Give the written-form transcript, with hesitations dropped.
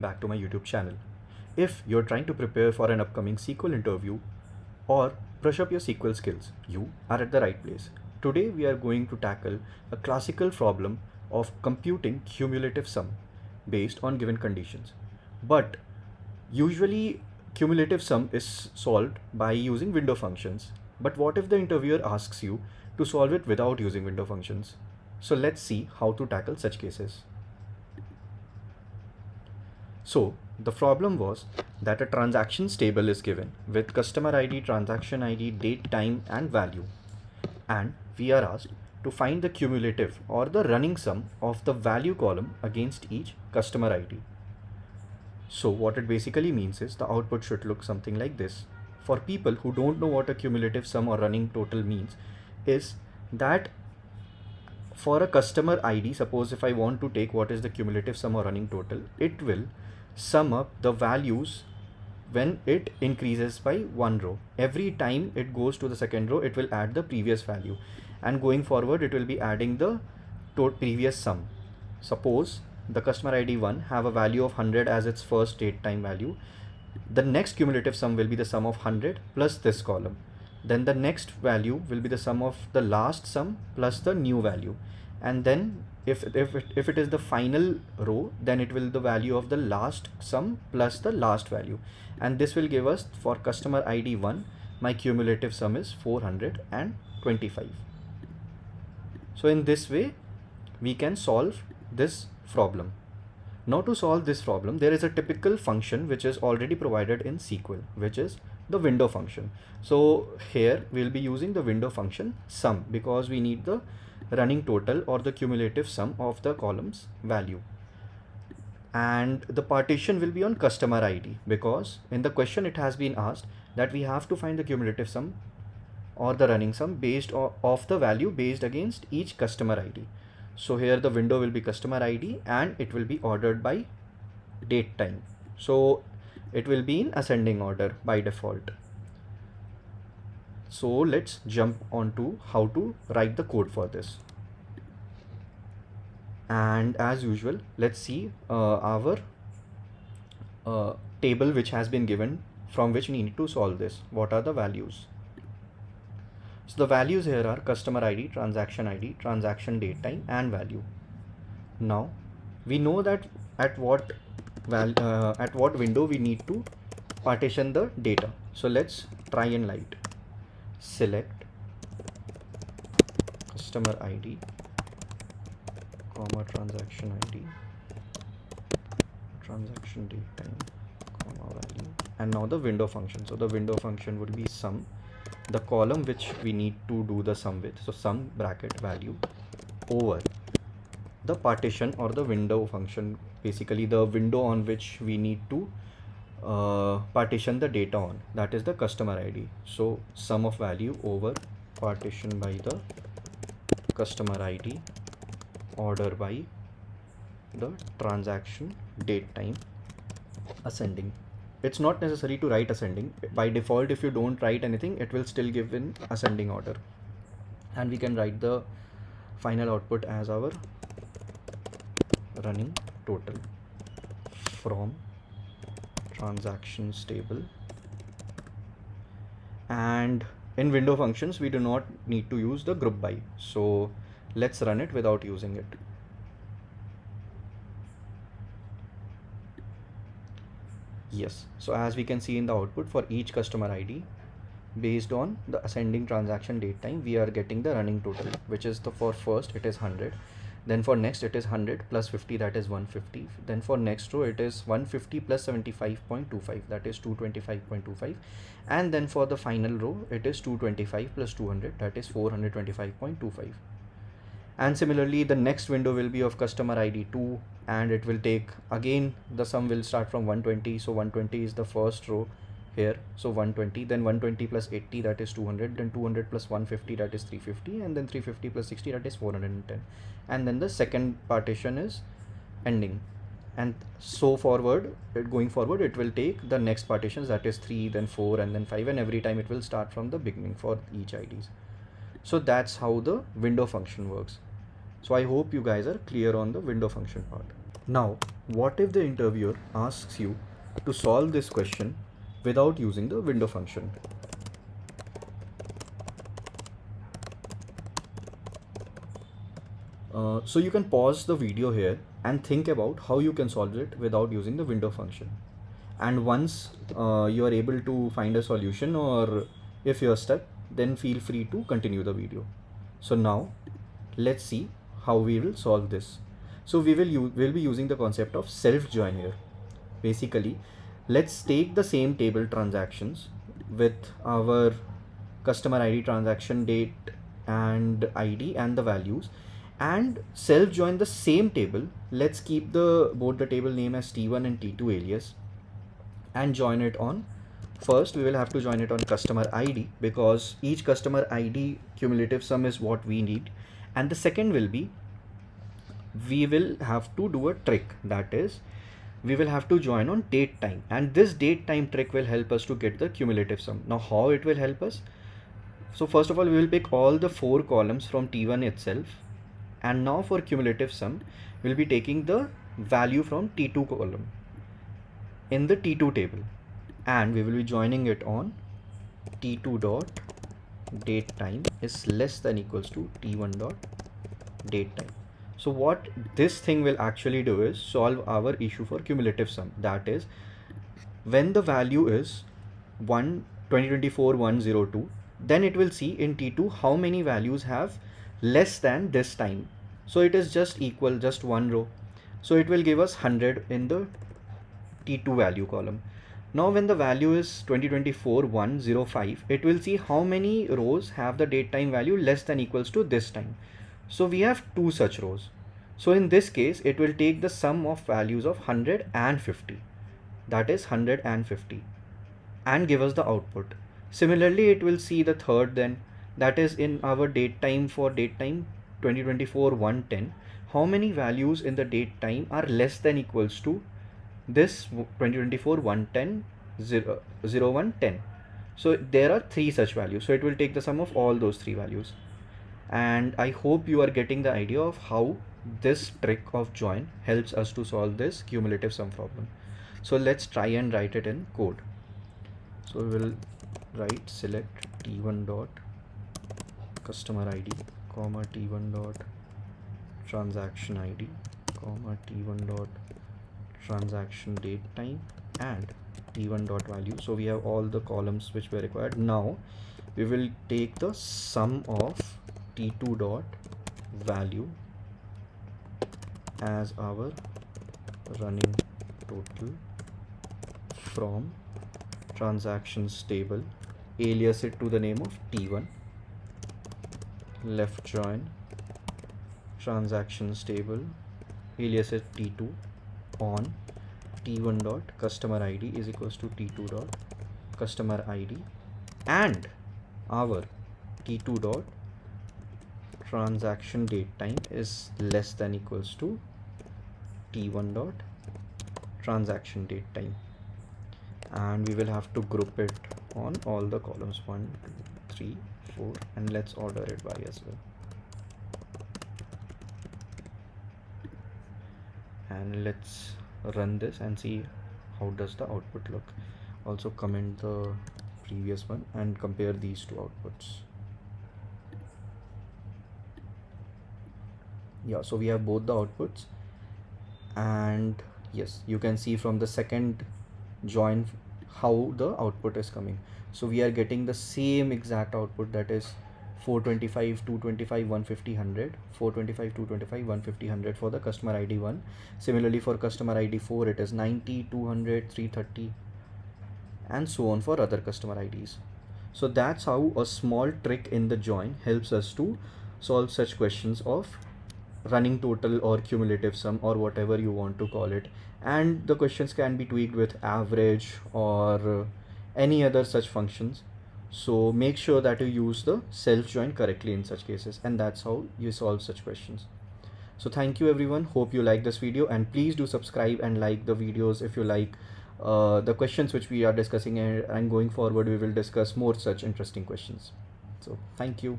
back to my YouTube channel. If you're trying to prepare for an upcoming SQL interview or brush up your SQL skills, you are at the right place. Today we are going to tackle a classical problem of computing cumulative sum based on given conditions. But usually cumulative sum is solved by using window functions. But what if the interviewer asks you to solve it without using window functions? So let's see how to tackle such cases. So the problem was that a transactions table is given with customer ID, transaction ID, date, time and value. And we are asked to find the cumulative or the running sum of the value column against each customer ID. So what it basically means is the output should look something like this. For people who don't know what a cumulative sum or running total means, is that for a customer ID, suppose if I want to take what is the cumulative sum or running total, it will sum up the values when it increases by one row. Every time it goes to the second row, it will add the previous value, and going forward it will be adding the previous sum. Suppose the customer ID 1 have a value of 100 as its first date time value. The next cumulative sum will be the sum of 100 plus this column. Then the next value will be the sum of the last sum plus the new value, and then if it is the final row, then it will the value of the last sum plus the last value, and this will give us, for customer ID 1, my cumulative sum is 425. So in this way we can solve this problem. Now to solve this problem, there is a typical function which is already provided in SQL, which is the window function. So here we'll be using the window function sum because we need the running total or the cumulative sum of the columns value. And the partition will be on customer ID because in the question it has been asked that we have to find the cumulative sum or the running sum based of the value based against each customer ID. So here the window will be customer ID and it will be ordered by date time. So it will be in ascending order by default. So let's jump on to how to write the code for this. And as usual, let's see our table which has been given from which we need to solve this. What are the values? So the values here are customer ID, transaction date time and value. Now we know that at what window we need to partition the data. So let's try and light. Select customer ID, comma transaction ID, transaction date time, comma value, and now the window function. So the window function would be sum, the column which we need to do the sum with, so sum bracket value over the partition or the window function, basically the window on which we need to partition the data on, that is the customer ID. So sum of value over partition by the customer ID, order by the transaction date time, ascending. It's not necessary to write ascending. By default, if you don't write anything, it will still give in ascending order, and we can write the final output as our running total from transactions table. And in window functions we do not need to use the group by, so let's run it without using it. Yes, so as we can see in the output, for each customer ID based on the ascending transaction date time, we are getting the running total, which is for first it is 100, then for next it is 100 plus 50, that is 150, then for next row it is 150 plus 75.25, that is 225.25, and then for the final row it is 225 plus 200, that is 425.25. And similarly the next window will be of customer ID 2, and it will take, again the sum will start from 120, so 120 is the first row here, so 120, then 120 plus 80, that is 200, then 200 plus 150, that is 350, and then 350 plus 60, that is 410, and then the second partition is ending, and so forward, going forward it will take the next partitions, that is 3, then 4, and then 5, and every time it will start from the beginning for each IDs. So that's how the window function works. So I hope you guys are clear on the window function part. Now, what if the interviewer asks you to solve this question without using the window function? So you can pause the video here and think about how you can solve it without using the window function. And once you are able to find a solution, or if you're stuck, then feel free to continue the video. So now let's see how we will solve this. So we'll be using the concept of self join here. Basically, let's take the same table transactions with our customer ID, transaction date and ID and the values, and self join the same table. Let's keep both the table name as T1 and T2 alias and join it on. First, we will have to join it on customer ID, because each customer ID cumulative sum is what we need. And the second will be, we will have to do a trick, that is, we will have to join on date time, and this date time trick will help us to get the cumulative sum. Now, how it will help us? So first of all, we will pick all the 4 columns from T1 itself, and now for cumulative sum, we'll be taking the value from T2 column in the T2 table, and we will be joining it on T2 dot date time is less than equals to T1 dot date time. So what this thing will actually do is solve our issue for cumulative sum. That is, when the value is 102, then it will see in T2 how many values have less than this time. So it is just equal, just one row. So it will give us 100 in the T2 value column. Now when the value is 105, it will see how many rows have the date time value less than equals to this time. So we have 2 such rows. So in this case, it will take the sum of values of 100 and 50. That is 150, and give us the output. Similarly, it will see the third then, that is in our date time, for date time 2024-110, how many values in the date time are less than equals to this 2024-110 0110. So there are 3 such values. So it will take the sum of all those 3 values. And I hope you are getting the idea of how this trick of join helps us to solve this cumulative sum problem. So let's try and write it in code. So we will write select T1 dot customer ID, comma T1 dot transaction ID, comma T1 dot transaction date time, and T1 dot value. So we have all the columns which were required. Now we will take the sum of T2 dot value as our running total from transactions table, alias it to the name of T1, left join transactions table, alias it T2, on T1 dot customer ID is equals to T2 dot customer ID, and our T2 dot transaction date time is less than equals to T1 dot transaction date time, and we will have to group it on all the columns 1 2 3 4, and let's order it by as well. And let's run this and see how does the output look. Also comment the previous one and compare these 2 outputs. Yeah, so we have both the outputs, and yes, you can see from the second join how the output is coming. So we are getting the same exact output, that is 425, 225, 150, 100, 425, 225, 150, 100 for the customer ID 1. Similarly for customer ID 4, it is 90, 200, 330, and so on for other customer IDs. So that's how a small trick in the join helps us to solve such questions of running total or cumulative sum or whatever you want to call it. And the questions can be tweaked with average or any other such functions. So make sure that you use the self join correctly in such cases, and that's how you solve such questions. So thank you everyone, hope you like this video, and please do subscribe and like the videos if you like the questions which we are discussing, and going forward we will discuss more such interesting questions. So thank you.